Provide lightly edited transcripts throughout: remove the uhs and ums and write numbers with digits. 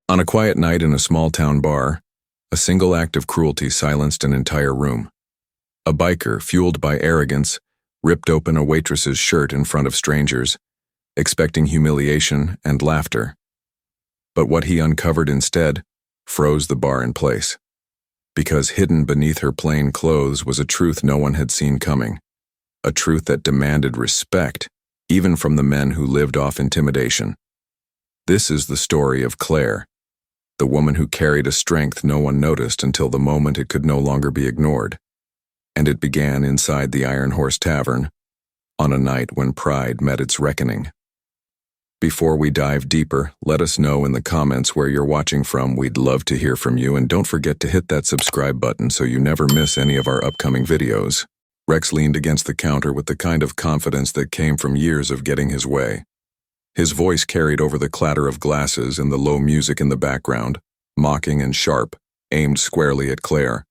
On a quiet night in a small-town bar, a single act of cruelty silenced an entire room. A biker, fueled by arrogance, ripped open a waitress's shirt in front of strangers, expecting humiliation and laughter. But what he uncovered instead froze the bar in place. Because hidden beneath her plain clothes was a truth no one had seen coming. A truth that demanded respect, even from the men who lived off intimidation. This is the story of Claire, the woman who carried a strength no one noticed until the moment it could no longer be ignored. And it began inside the Iron Horse Tavern, on a night when pride met its reckoning. Before we dive deeper, let us know in the comments where you're watching from. We'd love to hear from you, and don't forget to hit that subscribe button so you never miss any of our upcoming videos. Rex leaned against the counter with the kind of confidence that came from years of getting his way. His voice carried over the clatter of glasses and the low music in the background, mocking and sharp, aimed squarely at Claire.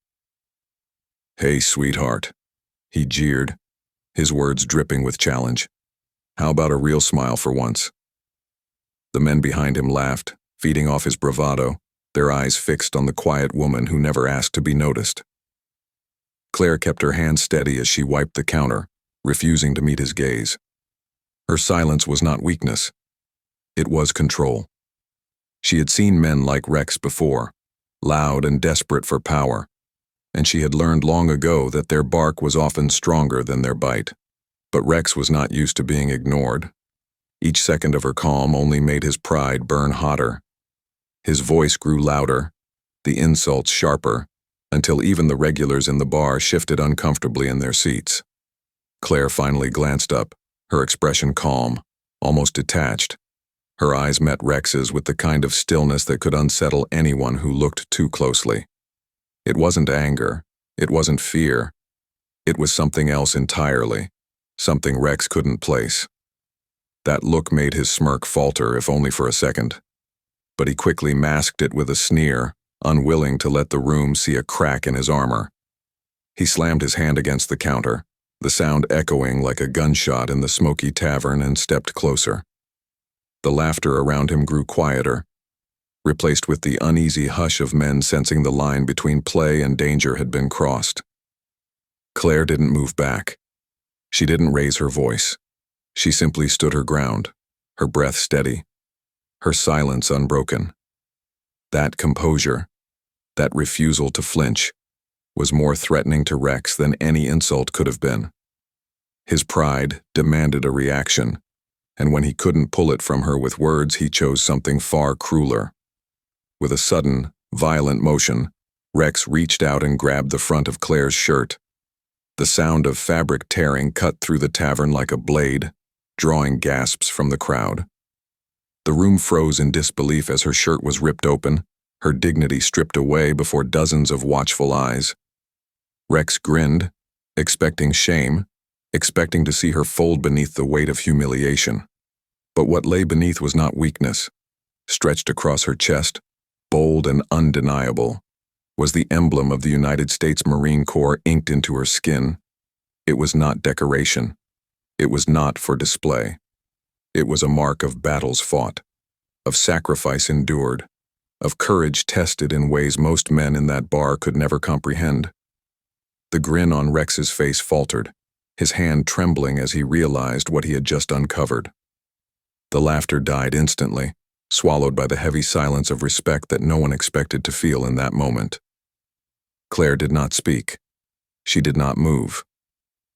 "Hey, sweetheart," he jeered, his words dripping with challenge. "How about a real smile for once?" The men behind him laughed, feeding off his bravado, their eyes fixed on the quiet woman who never asked to be noticed. Claire kept her hand steady as she wiped the counter, refusing to meet his gaze. Her silence was not weakness. It was control. She had seen men like Rex before, loud and desperate for power, and she had learned long ago that their bark was often stronger than their bite. But Rex was not used to being ignored. Each second of her calm only made his pride burn hotter. His voice grew louder, the insults sharper, until even the regulars in the bar shifted uncomfortably in their seats. Claire finally glanced up, her expression calm, almost detached. Her eyes met Rex's with the kind of stillness that could unsettle anyone who looked too closely. It wasn't anger, it wasn't fear. It was something else entirely, something Rex couldn't place. That look made his smirk falter, if only for a second. But he quickly masked it with a sneer, unwilling to let the room see a crack in his armor. He slammed his hand against the counter, the sound echoing like a gunshot in the smoky tavern, and stepped closer. The laughter around him grew quieter, replaced with the uneasy hush of men sensing the line between play and danger had been crossed. Claire didn't move back. She didn't raise her voice. She simply stood her ground, her breath steady, her silence unbroken. That composure, that refusal to flinch, was more threatening to Rex than any insult could have been. His pride demanded a reaction, and when he couldn't pull it from her with words, he chose something far crueler. With a sudden, violent motion, Rex reached out and grabbed the front of Claire's shirt. The sound of fabric tearing cut through the tavern like a blade, drawing gasps from the crowd. The room froze in disbelief as her shirt was ripped open, her dignity stripped away before dozens of watchful eyes. Rex grinned, expecting shame, expecting to see her fold beneath the weight of humiliation. But what lay beneath was not weakness. Stretched across her chest, bold and undeniable, was the emblem of the United States Marine Corps inked into her skin. It was not decoration. It was not for display. It was a mark of battles fought, of sacrifice endured, of courage tested in ways most men in that bar could never comprehend. The grin on Rex's face faltered, his hand trembling as he realized what he had just uncovered. The laughter died instantly, swallowed by the heavy silence of respect that no one expected to feel in that moment. Claire did not speak. She did not move.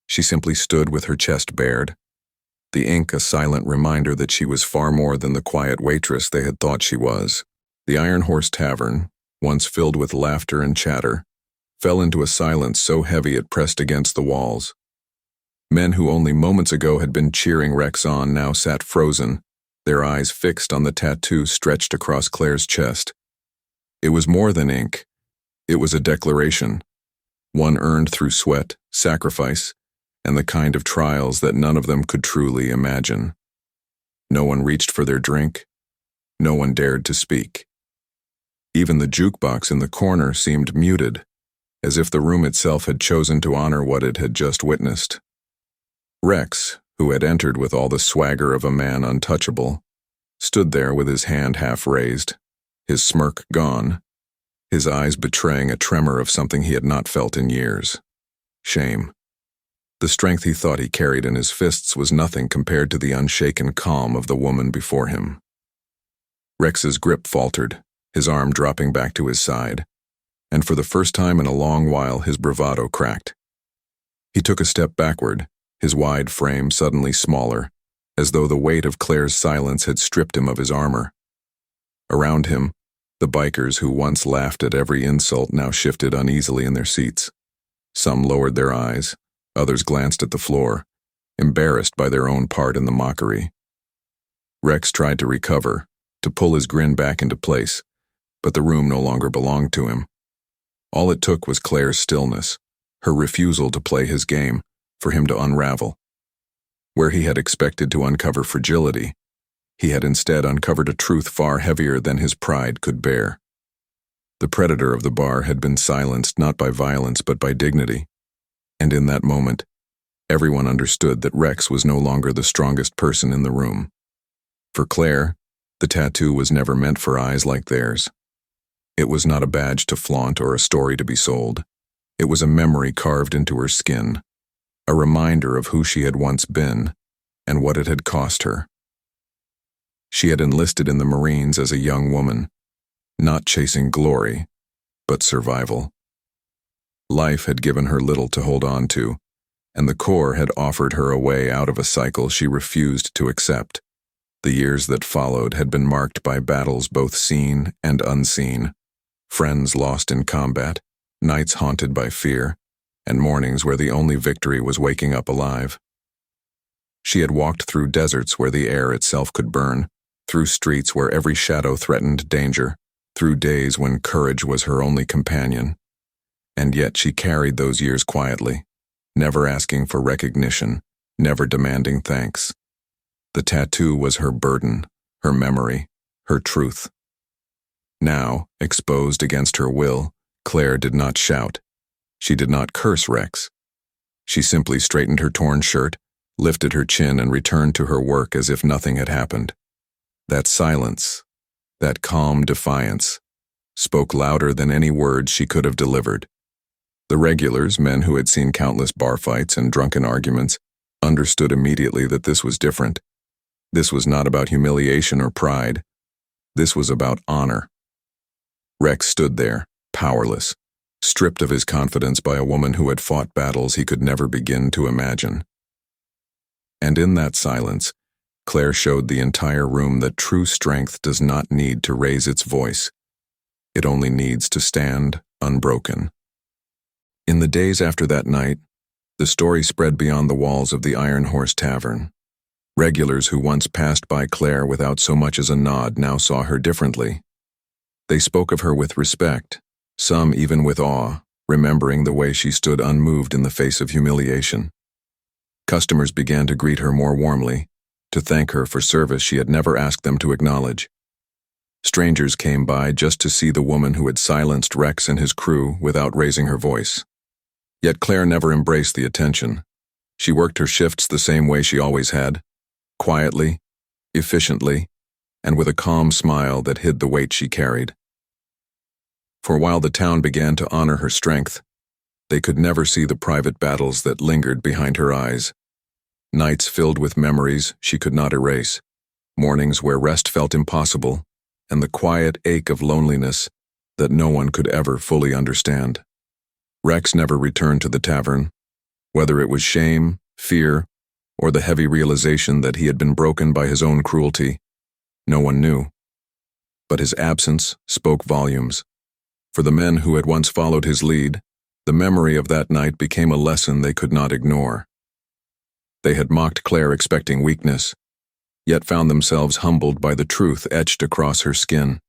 She simply stood with her chest bared, the ink a silent reminder that she was far more than the quiet waitress they had thought she was. The Iron Horse Tavern, once filled with laughter and chatter, fell into a silence so heavy it pressed against the walls. Men who only moments ago had been cheering Rex on now sat frozen, their eyes fixed on the tattoo stretched across Claire's chest. It was more than ink. It was a declaration, one earned through sweat, sacrifice, and the kind of trials that none of them could truly imagine. No one reached for their drink. No one dared to speak. Even the jukebox in the corner seemed muted, as if the room itself had chosen to honor what it had just witnessed. Rex, who had entered with all the swagger of a man untouchable, stood there with his hand half raised, his smirk gone, his eyes betraying a tremor of something he had not felt in years. Shame. The strength he thought he carried in his fists was nothing compared to the unshaken calm of the woman before him. Rex's grip faltered, his arm dropping back to his side, and for the first time in a long while his bravado cracked. He took a step backward, his wide frame suddenly smaller, as though the weight of Claire's silence had stripped him of his armor. Around him, the bikers who once laughed at every insult now shifted uneasily in their seats. Some lowered their eyes, others glanced at the floor, embarrassed by their own part in the mockery. Rex tried to recover, to pull his grin back into place, but the room no longer belonged to him. All it took was Claire's stillness, her refusal to play his game, for him to unravel. Where he had expected to uncover fragility, he had instead uncovered a truth far heavier than his pride could bear. The predator of the bar had been silenced not by violence but by dignity, and in that moment, everyone understood that Rex was no longer the strongest person in the room. For Claire, the tattoo was never meant for eyes like theirs. It was not a badge to flaunt or a story to be sold. It was a memory carved into her skin, a reminder of who she had once been and what it had cost her. She had enlisted in the Marines as a young woman, not chasing glory, but survival. Life had given her little to hold on to, and the Corps had offered her a way out of a cycle she refused to accept. The years that followed had been marked by battles both seen and unseen, friends lost in combat, nights haunted by fear, and mornings where the only victory was waking up alive. She had walked through deserts where the air itself could burn, through streets where every shadow threatened danger, through days when courage was her only companion. And yet she carried those years quietly, never asking for recognition, never demanding thanks. The tattoo was her burden, her memory, her truth. Now, exposed against her will, Claire did not shout. She did not curse Rex. She simply straightened her torn shirt, lifted her chin, and returned to her work as if nothing had happened. That silence, that calm defiance, spoke louder than any words she could have delivered. The regulars, men who had seen countless bar fights and drunken arguments, understood immediately that this was different. This was not about humiliation or pride. This was about honor. Rex stood there, powerless, stripped of his confidence by a woman who had fought battles he could never begin to imagine. And in that silence, Claire showed the entire room that true strength does not need to raise its voice. It only needs to stand unbroken. In the days after that night, the story spread beyond the walls of the Iron Horse Tavern. Regulars who once passed by Claire without so much as a nod now saw her differently. They spoke of her with respect, some even with awe, remembering the way she stood unmoved in the face of humiliation. Customers began to greet her more warmly, to thank her for service she had never asked them to acknowledge. Strangers came by just to see the woman who had silenced Rex and his crew without raising her voice. Yet Claire never embraced the attention. She worked her shifts the same way she always had, quietly, efficiently, and with a calm smile that hid the weight she carried. For while the town began to honor her strength, they could never see the private battles that lingered behind her eyes. Nights filled with memories she could not erase, mornings where rest felt impossible, and the quiet ache of loneliness that no one could ever fully understand. Rex never returned to the tavern, whether it was shame, fear, or the heavy realization that he had been broken by his own cruelty. No one knew. But his absence spoke volumes. For the men who had once followed his lead, the memory of that night became a lesson they could not ignore. They had mocked Claire expecting weakness, yet found themselves humbled by the truth etched across her skin.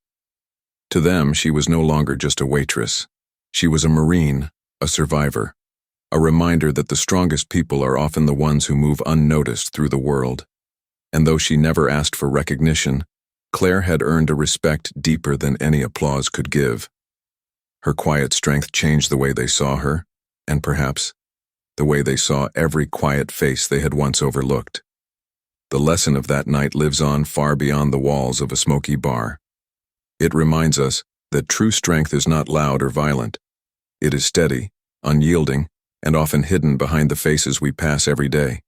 To them, she was no longer just a waitress. She was a Marine, a survivor, a reminder that the strongest people are often the ones who move unnoticed through the world. And though she never asked for recognition, Claire had earned a respect deeper than any applause could give. Her quiet strength changed the way they saw her, and perhaps the way they saw every quiet face they had once overlooked. The lesson of that night lives on far beyond the walls of a smoky bar. It reminds us that true strength is not loud or violent. It is steady, unyielding, and often hidden behind the faces we pass every day.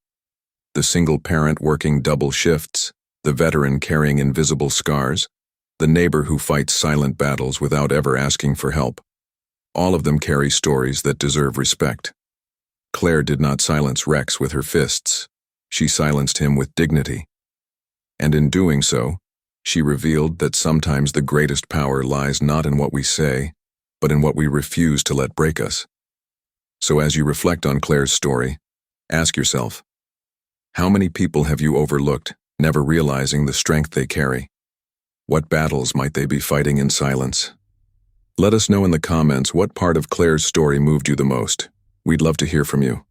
The single parent working double shifts, the veteran carrying invisible scars, the neighbor who fights silent battles without ever asking for help. All of them carry stories that deserve respect. Claire did not silence Rex with her fists. She silenced him with dignity. And in doing so, she revealed that sometimes the greatest power lies not in what we say, but in what we refuse to let break us. So as you reflect on Claire's story, ask yourself, how many people have you overlooked, never realizing the strength they carry? What battles might they be fighting in silence? Let us know in the comments what part of Claire's story moved you the most. We'd love to hear from you.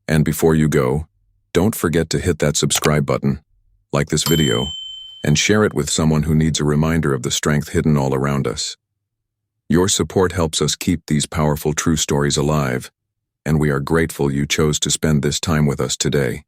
And before you go, don't forget to hit that subscribe button, like this video, and share it with someone who needs a reminder of the strength hidden all around us. Your support helps us keep these powerful true stories alive, and we are grateful you chose to spend this time with us today.